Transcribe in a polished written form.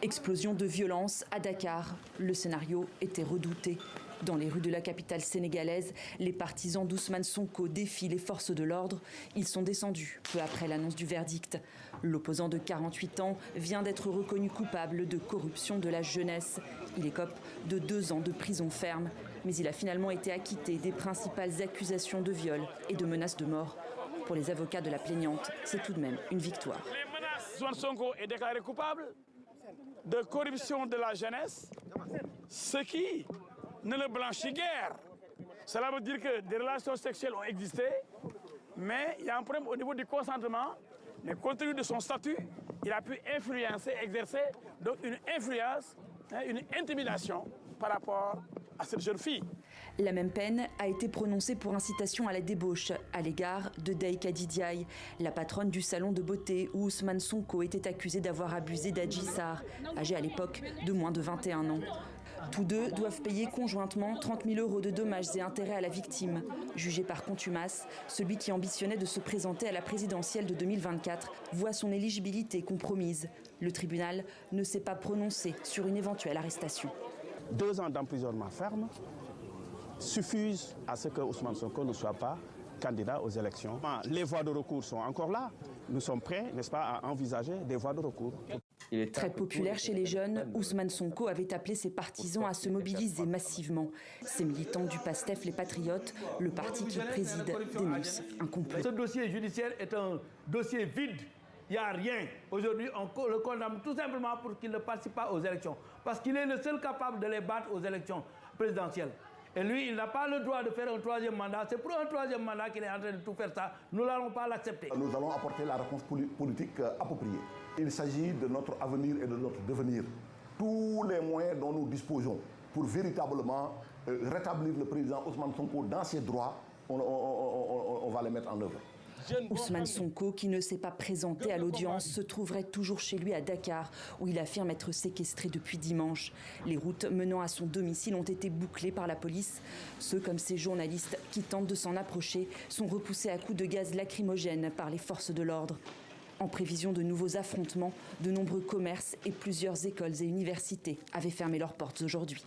Explosion de violence à Dakar. Le scénario était redouté. Dans les rues de la capitale sénégalaise, les partisans d'Ousmane Sonko défient les forces de l'ordre. Ils sont descendus peu après l'annonce du verdict. L'opposant de 48 ans vient d'être reconnu coupable de corruption de la jeunesse. Il écope de 2 ans de prison ferme. Mais il a finalement été acquitté des principales accusations de viol et de menaces de mort. Pour les avocats de la plaignante, c'est tout de même une victoire. Ousmane Sonko est déclaré coupable de corruption de la jeunesse, ce qui ne le blanchit guère. Cela veut dire que des relations sexuelles ont existé, mais il y a un problème au niveau du consentement. Mais compte tenu de son statut, il a pu influencer, exercer donc une influence, une intimidation par rapport à cette jeune fille. La même peine a été prononcée pour incitation à la débauche à l'égard de Daïka Didiaye, la patronne du salon de beauté où Ousmane Sonko était accusé d'avoir abusé d'Adji Sarr, âgé à l'époque de moins de 21 ans. Tous deux doivent payer conjointement 30 000 € de dommages et intérêts à la victime. Jugé par contumace, celui qui ambitionnait de se présenter à la présidentielle de 2024 voit son éligibilité compromise. Le tribunal ne s'est pas prononcé sur une éventuelle arrestation. 2 ans d'emprisonnement ferme suffisent à ce que Ousmane Sonko ne soit pas candidat aux élections. Les voies de recours sont encore là. Nous sommes prêts, n'est-ce pas, à envisager des voies de recours. Très populaire chez les jeunes, Ousmane Sonko avait appelé ses partisans à se mobiliser massivement. Ces militants du PASTEF, les Patriotes, le parti qu'il préside, dénoncent un complot. Ce dossier judiciaire est un dossier vide. Il n'y a rien. Aujourd'hui, on le condamne tout simplement pour qu'il ne participe pas aux élections. Parce qu'il est le seul capable de les battre aux élections présidentielles. Et lui, il n'a pas le droit de faire un 3e mandat. C'est pour un 3e mandat qu'il est en train de tout faire ça. Nous n'allons pas l'accepter. Nous allons apporter la réponse politique appropriée. Il s'agit de notre avenir et de notre devenir. Tous les moyens dont nous disposons pour véritablement rétablir le président Ousmane Sonko dans ses droits, on va les mettre en œuvre. Ousmane Sonko, qui ne s'est pas présenté à l'audience, se trouverait toujours chez lui à Dakar, où il affirme être séquestré depuis dimanche. Les routes menant à son domicile ont été bouclées par la police. Ceux comme ces journalistes qui tentent de s'en approcher sont repoussés à coups de gaz lacrymogène par les forces de l'ordre. En prévision de nouveaux affrontements, de nombreux commerces et plusieurs écoles et universités avaient fermé leurs portes aujourd'hui.